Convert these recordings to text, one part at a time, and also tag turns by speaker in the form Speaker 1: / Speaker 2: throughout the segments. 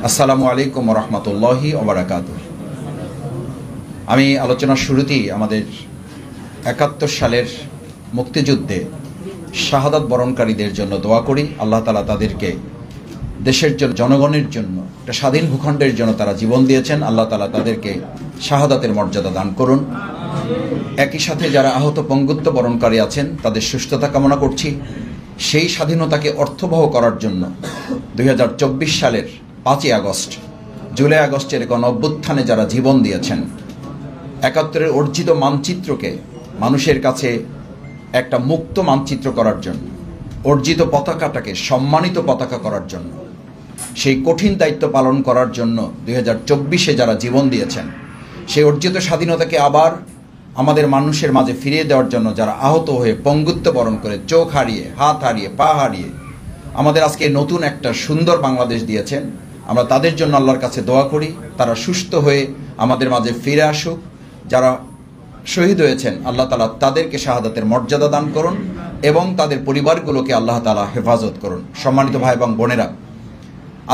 Speaker 1: আসসালামু আলাইকুম ওয়া রাহমাতুল্লাহি ওয়া বারাকাতুহু। আমি আলোচনার শুরুতেই আমাদের ৭১ সালের মুক্তিযুদ্ধে শাহাদাত বরণকারীদের জন্য দোয়া করি। আল্লাহ তাআলা তাদেরকে দেশের জন্য, জনগণের জন্য, একটা স্বাধীন ভূখণ্ডের জন্য তারা জীবন দিয়েছেন। আল্লাহ তাআলা তাদেরকে শাহাদাতের মর্যাদা দান করুন। একই সাথে যারা আহত পঙ্গুত্ব বরণকারী আছেন তাদের সুস্থতা কামনা করছি। সেই স্বাধীনতাকে অর্থবহ করার জন্য ২০২৪ সালের ৫ই আগস্ট, জুলাই আগস্টের গণ অভ্যুত্থানে যারা জীবন দিয়েছেন, ৭১-এর অর্জিত মানচিত্রকে মানুষের কাছে একটা মুক্ত মানচিত্র করার জন্য, অর্জিত পতাকাটাকে সম্মানিত পতাকা করার জন্য, সেই কঠিন দায়িত্ব পালন করার জন্য ২০২৪-এ যারা জীবন দিয়েছেন, সেই অর্জিত স্বাধীনতাকে আবার আমাদের মানুষের মাঝে ফিরিয়ে দেওয়ার জন্য যারা আহত হয়ে পঙ্গুত্ব বরণ করে, চোখ হারিয়ে, হাত হারিয়ে, পা হারিয়ে আমাদের আজকে নতুন একটা সুন্দর বাংলাদেশ দিয়েছেন, আমরা তাদের জন্য আল্লাহর কাছে দোয়া করি তারা সুস্থ হয়ে আমাদের মাঝে ফিরে আসুক। যারা শহীদ হয়েছেন আল্লাহ তাআলা তাদেরকে শাহাদাতের মর্যাদা দান করুন এবং তাদের পরিবারগুলোকে আল্লাহ তাআলা হেফাজত করুন। সম্মানিত ভাই এবং বোনেরা,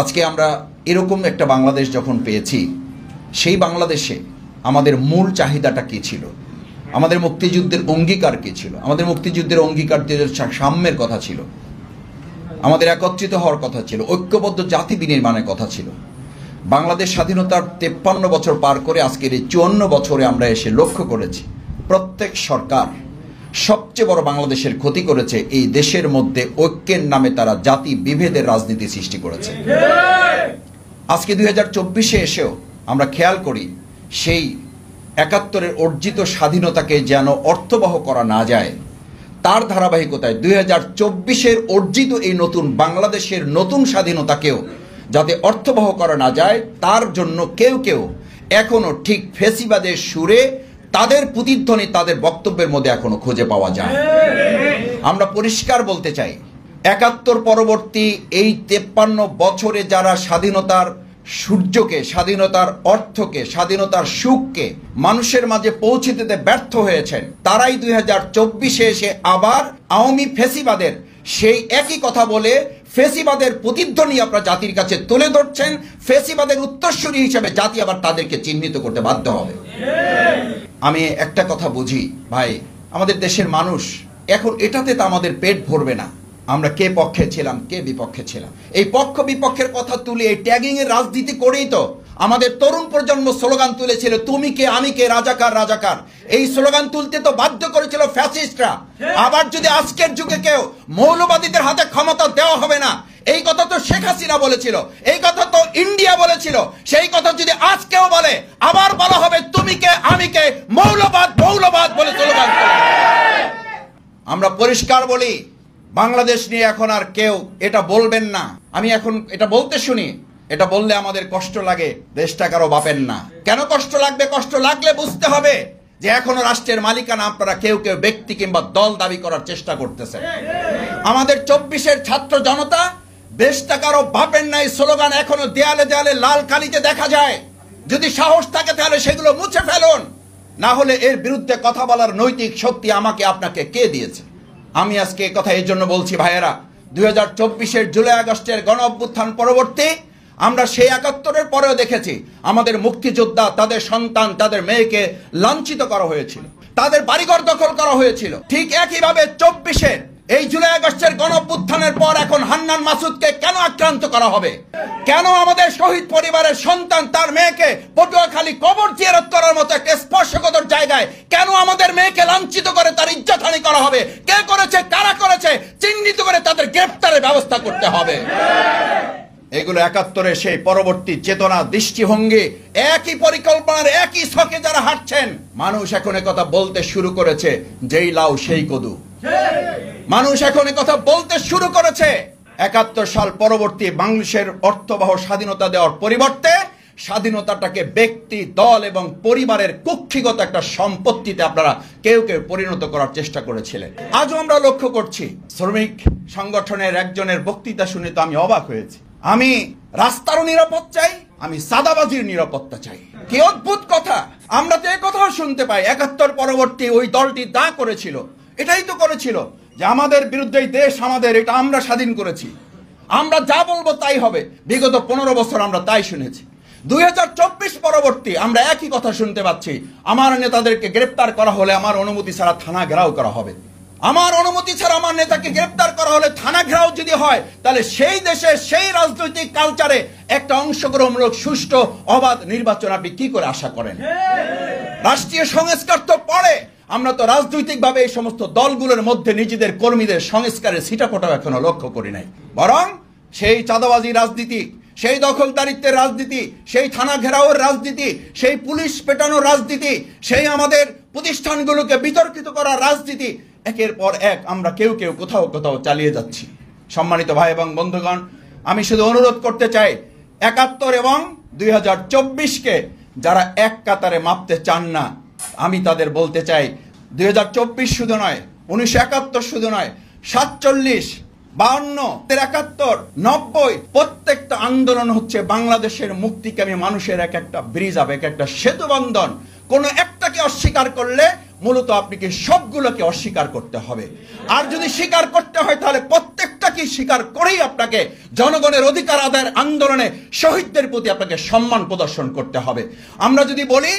Speaker 1: আজকে আমরা এরকম একটা বাংলাদেশ যখন পেয়েছি, সেই বাংলাদেশে আমাদের মূল চাহিদাটা কী ছিল? আমাদের মুক্তিযুদ্ধের অঙ্গীকার কী ছিল? আমাদের মুক্তিযুদ্ধের অঙ্গীকারদের সাম্যের কথা ছিল, আমাদের একত্রিত হওয়ার কথা ছিল, ঐক্যবদ্ধ জাতি বিনির্মাণের কথা ছিল। বাংলাদেশ স্বাধীনতার 53 বছর পার করে আজকের এই 54 বছরে আমরা এসে লক্ষ্য করেছি প্রত্যেক সরকার সবচেয়ে বড় বাংলাদেশের ক্ষতি করেছে। এই দেশের মধ্যে ঐক্যের নামে তারা জাতি বিভেদের রাজনীতি সৃষ্টি করেছে। আজকে ২০২৪-এ এসেও আমরা খেয়াল করি সেই ৭১-এর অর্জিত স্বাধীনতাকে যেন অর্থবহ করা না যায়, তার ধারাবাহিকতায় ২০২৪-এর অর্জিত এই নতুন বাংলাদেশের নতুন স্বাধীনতাকেও যাতে অর্থবহ করা না যায়, তার জন্য কেউ কেউ এখনো ঠিক ফেসিবাদের সুরে তাদের প্রতিধ্বনি তাদের বক্তব্যের মধ্যে এখনো খুঁজে পাওয়া যায়। আমরা পরিষ্কার বলতে চাই, ৭১ পরবর্তী এই 53 বছরে যারা স্বাধীনতার সূর্যকে, স্বাধীনতার অর্থকে, স্বাধীনতার সুখকে মানুষের মাঝে পৌঁছে দিতে ব্যর্থ হয়েছেন, তারাই ২০২৪-এ এসে আবার আওয়ামী ফেসিবাদের সেই একই কথা বলে ফেসিবাদের প্রতিধ্বনি আপনারা জাতির কাছে তুলে ধরছেন। ফেসিবাদের উত্তরসূরি হিসেবে জাতি আবার তাদেরকে চিহ্নিত করতে বাধ্য হবে। আমি একটা কথা বুঝি ভাই, আমাদের দেশের মানুষ এখন এটাতে তো আমাদের পেট ভরবে না আমরা কে পক্ষে ছিলাম কে বিপক্ষে ছিলাম, এই পক্ষ বিপক্ষের কথা তুলে এই ট্যাগিং এর রাজনীতি করেই তো আমাদের তরুণ প্রজন্ম স্লোগান তুলেছিল, তুমি কে আমি কে, রাজাকার রাজাকার। এই স্লোগান তুলতে তো বাধ্য করেছিল ফ্যাসিস্টরা। আবার যদি আজকের যুগে কেউ মৌলবাদীদের হাতে ক্ষমতা দেওয়া হবে না, এই কথা তো শেখ হাসিনা বলেছিল, এই কথা তো ইন্ডিয়া বলেছিল, সেই কথা যদি আজকেও বলে আবার বলা হবে তুমি কে আমি কে, মৌলবাদ মৌলবাদ বলে স্লোগান। আমরা পরিষ্কার বলি, বাংলাদেশ নিয়ে এখন আর কেউ এটা বলবেন না। আমি এখন এটা বলতে শুনি, এটা বললে আমাদের কষ্ট লাগে, দেশটা কারো বাপের না। কেন কষ্ট লাগবে? কষ্ট লাগলে বুঝতে হবে যে এখনো রাষ্ট্রের মালিকানা আপনারা কেউ কেউ ব্যক্তি কিংবা দল দাবি করার চেষ্টা করতেছে। আমাদের 24-এর ছাত্র জনতা দেশটা কারো বাপের নাই স্লোগান এখনো দেয়ালে দেয়ালে লাল কালিতে দেখা যায়। যদি সাহস থাকে তাহলে সেগুলো মুছে ফেলুন, না হলে এর বিরুদ্ধে কথা বলার নৈতিক শক্তি আমাকে আপনাকে কে দিয়েছে? আমি আজকে এই কথা এই জন্য বলছি ভাইয়েরা, ২০২৪-এর জুলাই আগস্টের গণ অভ্যুত্থান পরবর্তী আমরা সেই ৭১-এর পরেও দেখেছি আমাদের মুক্তিযোদ্ধা, তাদের সন্তান, তাদের মেয়েকে লাঞ্ছিত করা হয়েছিল, তাদের বাড়িঘর দখল করা হয়েছিল। ঠিক একইভাবে ২৪-এর এই জুলাই আগস্টের গণ অভ্যুত্থানের পর এখন হান্নান মাসুদকে কেন আক্রান্ত করা হবে? কেন আমাদের শহীদ পরিবারের সন্তান তার মেয়েকে পটুয়াখালী কবর জিয়ারত করার মতো একটা স্পর্শকাতর জায়গায় কেন আমাদের মেয়েকে লাঞ্ছিত করে তার ইজ্জতহানি করা হবে? কে করেছে, কারা করেছে, চিহ্নিত করে তাদের গ্রেফতারের ব্যবস্থা করতে হবে। এগুলো ৭১-এর সেই পরবর্তী চেতনা, দৃষ্টিভঙ্গি, একই পরিকল্পনার একই ছকে যারা হাঁটছেন, মানুষ এখন কথা বলতে শুরু করেছে যেই লাউ সেই কদু। মানুষ এখন কথা বলতে শুরু করেছে ৭১ সাল পরবর্তী বাংলাদেশের অর্থবহ স্বাধীনতা দেওয়ার পরিবর্তে স্বাধীনতাটাকে ব্যক্তি, দল এবং পরিবারের কুক্ষিগত একটা সম্পত্তিতে আপনারা কেউ কেউ পরিণত করার চেষ্টা করেছিলেন। আজও আমরা লক্ষ্য করছি, শ্রমিক সংগঠনের একজনের বক্তৃতা শুনে তো আমি অবাক হয়েছি। আমি রাস্তারও নিরাপদ চাই, আমি সাদাবাজির নিরাপত্তা চাই। কি অদ্ভুত কথা! আমরা তো এ কথাও শুনতে পাই ৭১ পরবর্তী ওই দলটি যা করেছিল এটাই তো করেছিল যে আমাদের বিরুদ্ধে দেশ আমাদের, এটা আমরা স্বাধীন করেছি। আমরা যা বলবো তাই হবে। বিগত 15 বছর আমরা তাই শুনেছি। 2024 পরবর্তী আমরা একই কথা শুনতে পাচ্ছি, আমার নেতাদেরকে গ্রেপ্তার করা হলে আমার অনুমতি ছাড়া থানা ঘেরাও করা হবে। আমার অনুমতি ছাড়া আমার নেতাকে গ্রেপ্তার করা হলে থানা ঘেরাও যদি হয়, তাহলে সেই দেশে সেই রাজনৈতিক কালচারে একটা অংশগ্রহণমূলক সুষ্ঠু অবাধ নির্বাচন আপনি কি করে আশা করেন? রাষ্ট্রীয় সংস্কার তো পড়ে, আমরা তো রাজনৈতিকভাবে এই সমস্ত দলগুলোর মধ্যে নিজেদের কর্মীদের সংস্কারের ছিটাফোঁটাও এখনো লক্ষ্য করি নাই। বরং সেই চাঁদাবাজি রাজনীতি, সেই দখলদারিত্বের রাজনীতি, সেই থানা ঘেরাওয়ের রাজনীতি, সেই পুলিশ পেটানোর রাজনীতি, সেই আমাদের প্রতিষ্ঠানগুলোকে বিতর্কিত করার রাজনীতি, একের পর এক আমরা কেউ কেউ কোথাও কোথাও চালিয়ে যাচ্ছি। সম্মানিত ভাই এবং বন্ধুগণ, আমি শুধু অনুরোধ করতে চাই, 71 এবং 2024-কে যারা এক কাতারে মাপতে চান না, আমি তাদের বলতে চাই 2024 শুধু নয়, 1971 শুধু নয়, 47, 52, 73, 90 প্রত্যেকটা আন্দোলন হচ্ছে বাংলাদেশের মুক্তিকামী মানুষের এক একটা ব্রিজ আপ, এক একটা সেতু বন্ধন। কোনো একটাকে অস্বীকার করলে মূলত আপনাকে সবগুলোকে অস্বীকার করতে হবে। আর যদি স্বীকার করতে হয় তাহলে প্রত্যেকটাকে স্বীকার করেই আপনাকে জনগণের অধিকার আদায়ের আন্দোলনে শহীদদের প্রতি আপনাকে সম্মান প্রদর্শন করতে হবে। আমরা যদি বলি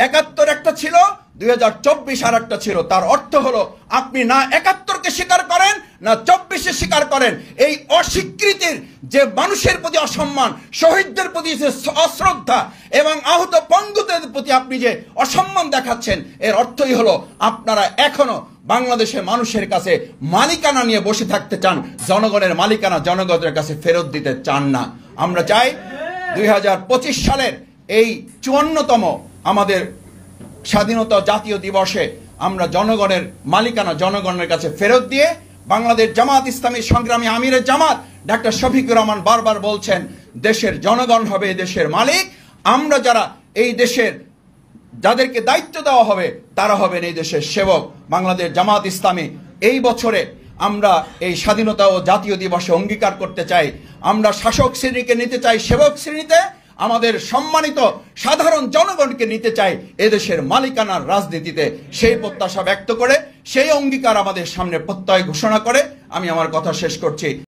Speaker 1: 71 একটা ছিল, 2024 আর একটা ছিল, তার অর্থ হলো আপনি না 71-কে স্বীকার করেন না 24-এ স্বীকার করেন। এই অস্বীকৃতির যে মানুষের প্রতি অসম্মান, শহীদদের প্রতি যে অশ্রদ্ধা এবং আহত পঙ্গুদের প্রতি আপনি যে অসম্মান দেখাচ্ছেন, এর অর্থই হলো আপনারা এখনো বাংলাদেশের মানুষের কাছে মালিকানা নিয়ে বসে থাকতে চান, জনগণের মালিকানা জনগণের কাছে ফেরত দিতে চান না। আমরা চাই 2025 সালের এই 54তম আমাদের স্বাধীনতা জাতীয় দিবসে আমরা জনগণের মালিকানা জনগণের কাছে ফেরত দিয়ে, বাংলাদেশ জামাত ইসলামী সংগ্রামী আমিরে জামাত ডাক্তার শফিকুর রহমান বারবার বলছেন, দেশের জনগণ হবে দেশের মালিক। আমরা যারা এই দেশের যাদেরকে দায়িত্ব দেওয়া হবে তারা হবেন এই দেশের সেবক। বাংলাদেশ জামাত ইসলামী এই বছরে আমরা এই স্বাধীনতা ও জাতীয় দিবসে অঙ্গীকার করতে চাই, আমরা শাসক শ্রেণীকে নিতে চাই সেবক শ্রেণীতে, আমাদের সম্মানিত সাধারণ জনগণকে নিতে চাই এদেশের মালিকানার রাজনীতিতে। সেই প্রত্যাশা ব্যক্ত করে, সেই অঙ্গীকার আমাদের সামনে প্রত্যয় ঘোষণা করে আমি আমার কথা শেষ করছি।